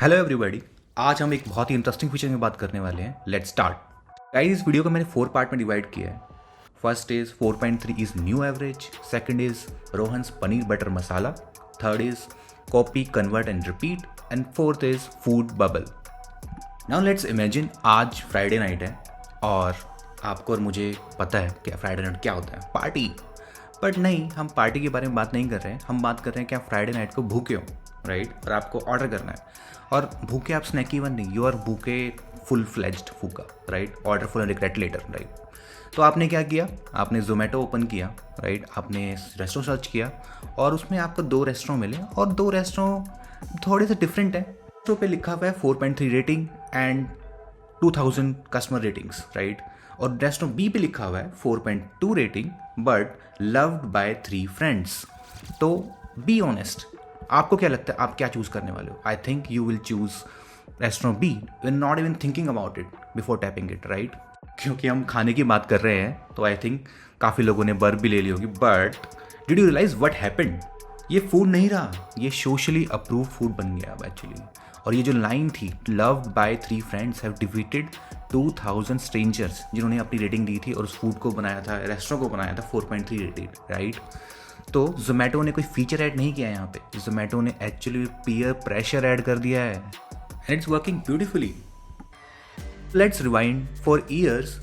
Hello everybody. आज हम एक बहुत ही इंटरेस्टिंग फीचर में बात करने वाले हैं। Let's start. गाइस, इस वीडियो को मैंने 4 पार्ट में डिवाइड किया है। First is 4.3 is new average, second is Rohan's paneer butter masala, third is copy convert and repeat, and fourth is food bubble. Now let's imagine आज फ्राइडे नाइट है और आपको और मुझे पता है कि फ्राइडे नाइट क्या होता है, पार्टी। बट नहीं, हम पार्टी के बारे में बात नहीं कर रहे हैं। हम बात कर रहे हैं कि आप फ्राइडे नाइट को भूखे हो, राइट, और आपको ऑर्डर करना है। और भूखे आप स्नैकी वन नहीं, यू आर भूखे फुल फ्लेज्ड फूका, right. Order full and regret later, right. तो आपने क्या किया, आपने जोमेटो ओपन किया, राइट, आपने रेस्टोरेंट सर्च किया और उसमें आपको 2 रेस्टोरेंट मिले और 2 रेस्टोरेंट थोड़े से डिफरेंट हैं। तो पे लिखा हुआ है 4.3 rating and 2000 customer ratings, right. और रेस्टोरेंट बी पे लिखा हुआ है 4.2 rating but loved by 3 friends. तो बी ऑनेस्ट, आपको क्या लगता है आप क्या चूज करने वाले हो? I think you will choose restaurant B, you are not even thinking about it before tapping it, right. क्योंकि हम खाने की बात कर रहे हैं तो आई थिंक काफ़ी लोगों ने बर्फ भी ले ली होगी। But did you realise what happened? ये फूड नहीं रहा, ये सोशली अप्रूव फूड बन गया अब एक्चुअली। और ये जो लाइन थी, loved by 3 friends have defeated 2000 strangers, जिन्होंने अपनी रेटिंग दी थी और उस फूड को बनाया था, रेस्टोरेंट को बनाया था 4.3 रेटेड, राइट। तो जोमेटो ने कोई फीचर ऐड नहीं किया है यहाँ पे, जोमेटो ने एक्चुअली पीयर प्रेशर ऐड कर दिया है and it's working beautifully. Let's rewind. For years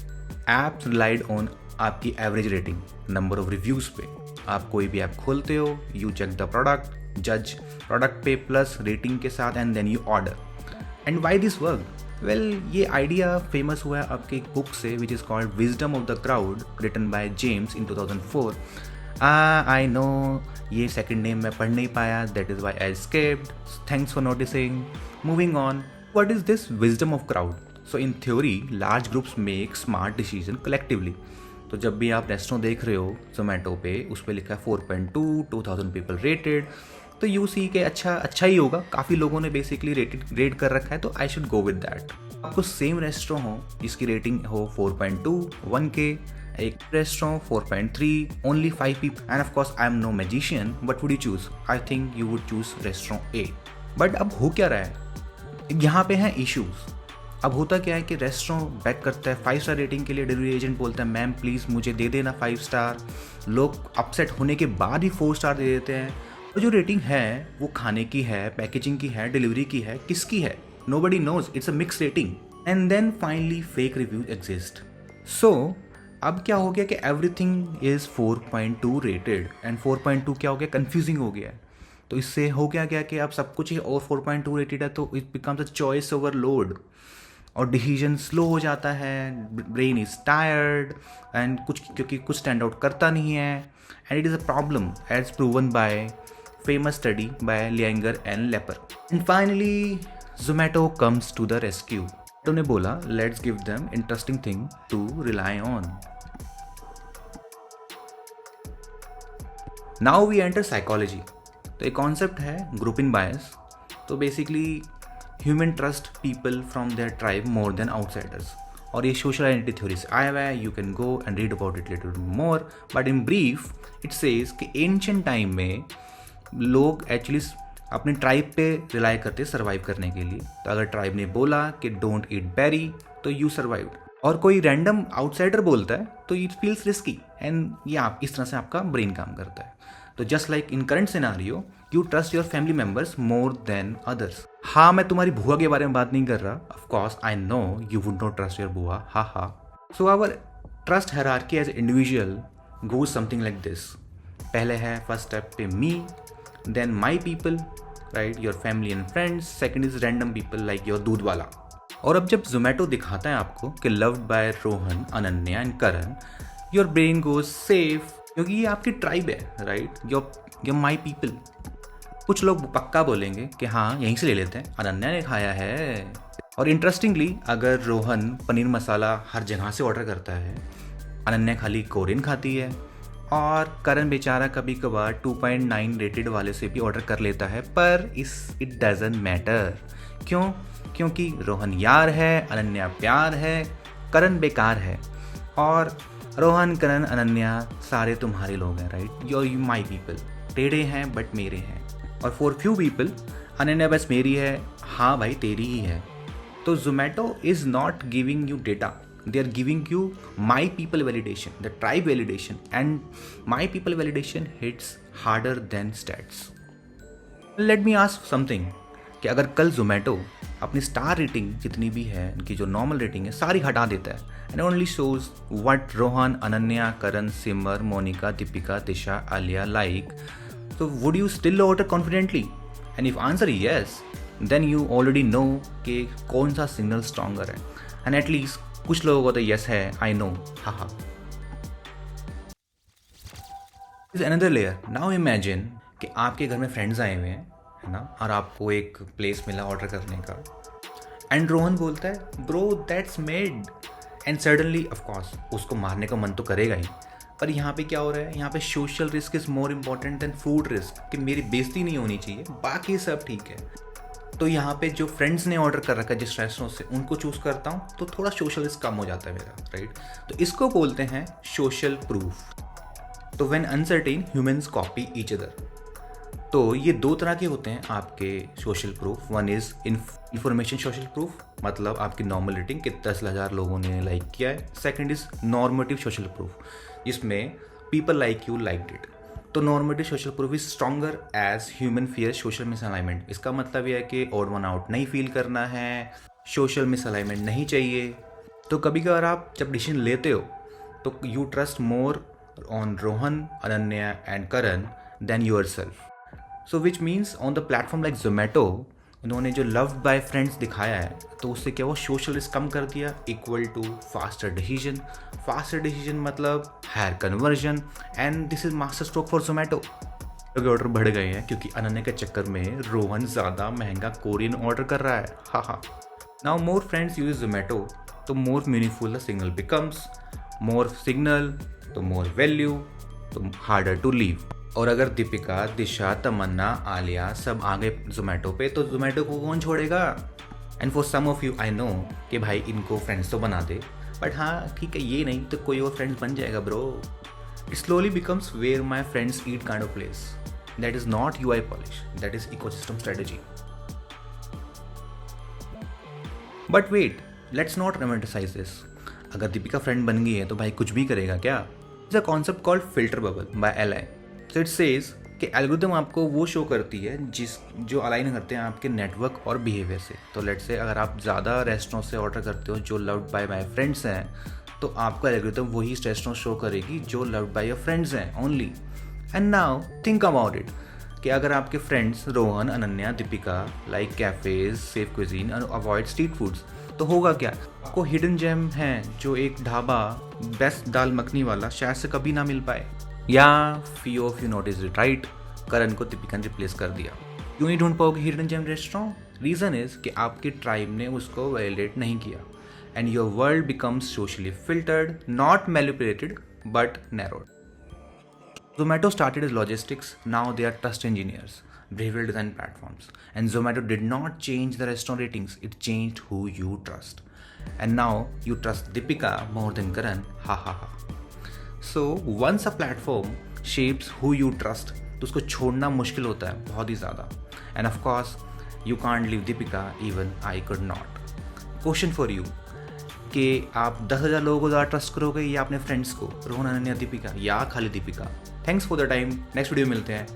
apps relied on आपकी average rating, number of reviews पे। आप कोई भी ऐप खोलते हो, यू चेक द प्रोडक्ट, जज प्रोडक्ट पे प्लस रेटिंग के साथ and then you order. And why this work? Well, ये आइडिया फेमस हुआ है आपकी एक बुक से which is called wisdom of the crowd, written by James इन 2004। आई नो ये सेकंड नेम मैं पढ़ नहीं पाया, that is why I skipped, thanks for noticing. Moving on, what is this wisdom of crowd? So in theory large groups make smart decision collectively. तो जब भी आप रेस्टोरेंट देख रहे हो जोमेटो पे, उस पर लिखा है 4.2, 2000 पीपल रेटेड, तो यू सी के अच्छा ही होगा, काफ़ी लोगों ने बेसिकली रेट कर रखा है, तो I should go with that. आपको सेम रेस्टोरेंट हो जिसकी रेटिंग हो 4.2, 1K, एक restaurant 4.3, only 5 people, and of course I am no magician, but would you choose? I think you would choose restaurant A. But अब हो क्या रहा है, यहाँ पे हैं इश्यूज। अब होता क्या है कि रेस्टोरेंट बैक करता है 5 स्टार रेटिंग के लिए, डिलीवरी एजेंट बोलता है मैम प्लीज़ मुझे दे देना 5 स्टार। लोग अपसेट होने के बाद ही 4 स्टार दे देते हैं। तो जो रेटिंग है वो खाने की है, पैकेजिंग की है, डिलीवरी की है, किसकी है? Nobody knows, it's a mix rating. And then finally fake reviews exist. So अब क्या हो गया कि एवरीथिंग इज़ 4.2 रेटेड एंड 4.2 क्या हो गया, कन्फ्यूजिंग हो गया है। तो इससे हो गया कि अब सब कुछ ही और 4.2 रेटेड है, तो it becomes a choice overload और डिसीजन स्लो हो जाता है, ब्रेन इज टायर्ड एंड क्योंकि कुछ स्टैंड आउट करता नहीं है। And it is a problem as proven by famous study by Iyengar and Lepper. And finally Zomato comes to the rescue. Zomato ने बोला let's give them interesting thing to rely on. Now we enter psychology. तो एक concept है grouping bias. तो basically human trust people from their tribe more than outsiders. और ये social identity theory से आया हुआ है, you can go and read about it little more, but in brief it says कि एंशिएंट टाइम में लोग एक्चुअली अपने ट्राइब पे रिलाई करते सर्वाइव करने के लिए। तो अगर ट्राइब ने बोला कि डोंट ईट बेरी, तो यू सर्वाइव्ड। और कोई रैंडम आउटसाइडर बोलता है तो इट फील्स रिस्की एंड ये आप इस तरह से आपका ब्रेन काम करता है। तो just like in current scenario, you trust your family members more than others. हाँ, मैं तुम्हारी बुआ के बारे में बात नहीं कर रहा, of course I know you would not trust your बुआ, हा। So our trust hierarchy as individual goes something like this. पहले है फर्स्ट स्टेप पे me, then my people, right, your family and friends, second is random people like your दूध वाला। और अब जब जोमेटो दिखाता है आपको कि loved by Rohan, Ananya and Karan, your brain goes safe, क्योंकि ये आपकी ट्राइब है, राइट, योर माई पीपल। कुछ लोग पक्का बोलेंगे कि हाँ यहीं से ले लेते हैं, अनन्या ने खाया है। और इंटरेस्टिंगली अगर रोहन पनीर मसाला हर जगह से ऑर्डर करता है, अनन्या खाली कोरियन खाती है, और करण बेचारा कभी कभार 2.9 रेटेड वाले से भी ऑर्डर कर लेता है, पर इट डजंट मैटर। क्यों? क्योंकि रोहन यार है, अनन्या प्यार है, करण बेकार है। और रोहन, करण, अनन्या सारे तुम्हारे लोग हैं, right, your you my people. टेढ़े हैं बट मेरे हैं। और फॉर फ्यू पीपल अनन्या बस मेरी है, हाँ भाई तेरी ही है। तो Zomato is not giving you data, they are giving you my people validation, the tribe validation, and my people validation hits harder than stats. Let me ask something, कि अगर कल जोमेटो अपनी स्टार रेटिंग जितनी भी है, इनकी जो नॉर्मल रेटिंग है सारी हटा देता है and only shows what Rohan, Ananya, Karan, Simar, Monika, Deepika, Disha, Alia like, so would you still order confidently? And if answer is yes, then you already know कि कौन सा सिग्नल स्ट्रॉन्गर है। एंड एटलीस्ट कुछ लोगों को तो यस है, I know, haha. Is another layer. Now imagine कि आपके घर में फ्रेंड्स आए हुए हैं, है ना, और आपको एक प्लेस मिला ऑर्डर करने का एंड रोहन बोलता है bro that's made, and suddenly of course उसको मारने का मन तो करेगा ही, पर यहाँ पे क्या हो रहा है, यहाँ पे social risk is more important than food risk, कि मेरी बेइज्जती नहीं होनी चाहिए, बाकी सब ठीक है। तो यहाँ पे जो फ्रेंड्स ने ऑर्डर कर रखा है जिस रेस्टोरेंट से, उनको चूज़ करता हूँ तो थोड़ा सोशल रिस्क कम हो जाता है मेरा, राइट। तो इसको बोलते हैं सोशल प्रूफ। तो when uncertain humans copy each other. तो ये दो तरह के होते हैं आपके social proof. One is information social proof, मतलब आपकी नॉर्मल रेटिंग कि 10,000 लोगों ने लाइक किया है। Second is normative social proof, जिसमें people like you like it. तो normative social proof is stronger as human fear social misalignment. इसका मतलब यह है कि ऑड वन आउट नहीं फील करना है, सोशल मिसअलाइनमेंट नहीं चाहिए। तो कभी कभार आप जब डिसीजन लेते हो तो you trust more on Rohan, Ananya and Karan then yourself. So which means on the platform like Zomato, इन्होंने जो लव्ड बाय फ्रेंड्स दिखाया है तो उससे क्या हुआ, सोशल रिस्क कम कर दिया, equal to faster decision. Faster decision मतलब higher conversion, and this is master stroke for Zomato. Order बढ़ गए हैं क्योंकि अनन्या के चक्कर में रोहन ज़्यादा महंगा कोरियन ऑर्डर कर रहा है, हाँ। Now more friends use Zomato, तो more meaningful the signal becomes, more signal तो मोर वैल्यू, तो हार्डर टू लीव। और अगर दीपिका, दिशा, तमन्ना, आलिया सब आ गए जोमेटो पे तो जोमेटो को कौन छोड़ेगा। And for some of you I know कि भाई इनको फ्रेंड्स तो बना दे, बट हाँ ठीक है, ये नहीं तो कोई और फ्रेंड्स बन जाएगा bro. It slowly becomes where my friends eat kind of place. That is not UI polish, that is ecosystem strategy. But wait, let's not romanticize this. अगर दीपिका फ्रेंड बन गई है तो भाई कुछ भी करेगा क्या। It's a concept called filter bubble by LI। So it says कि एल्गोरिथम आपको वो शो करती है जो अलाइन करते हैं आपके नेटवर्क और बिहेवियर से। तो लेट्स से अगर आप ज़्यादा रेस्टोरेंट से ऑर्डर करते हो जो लव्ड बाय माय फ्रेंड्स हैं, तो आपका एल्गोरिथम वही रेस्टोरेंट शो करेगी जो लव्ड बाय योर फ्रेंड्स हैं only. And now think about it कि अगर आपके friends Rohan, Ananya, Deepika like cafes, safe cuisine और अवॉइड स्ट्रीट फूड्स, तो होगा क्या, आपको हिडन जेम है जो एक ढाबा बेस्ट दाल मखनी वाला शायद से कभी ना मिल पाए। या few of you noticed it right, करण को दीपिका ने रिप्लेस कर दिया। क्यों नहीं ढूंढ पाओगे hidden gem restaurant? Reason is कि आपकी ट्राइब ने उसको वैलिडेट नहीं किया, and your world becomes socially filtered, not manipulated but narrowed. Zomato started as logistics, now they are trust engineers, behavioral design platforms. And Zomato did not change the restaurant ratings, it changed who you trust. And now you trust Deepika more than Karan, ha ha ha. So once a platform shapes who you trust, तो उसको छोड़ना मुश्किल होता है बहुत ही ज़्यादा. And of course, you can't leave Deepika, even I could not. Question for you, कि आप 10,000 लोगों को ज़्यादा ट्रस्ट करोगे या अपने फ्रेंड्स को, रोहन, अनन्या, दीपिका या खाली Deepika? Thanks for the time, next video मिलते हैं।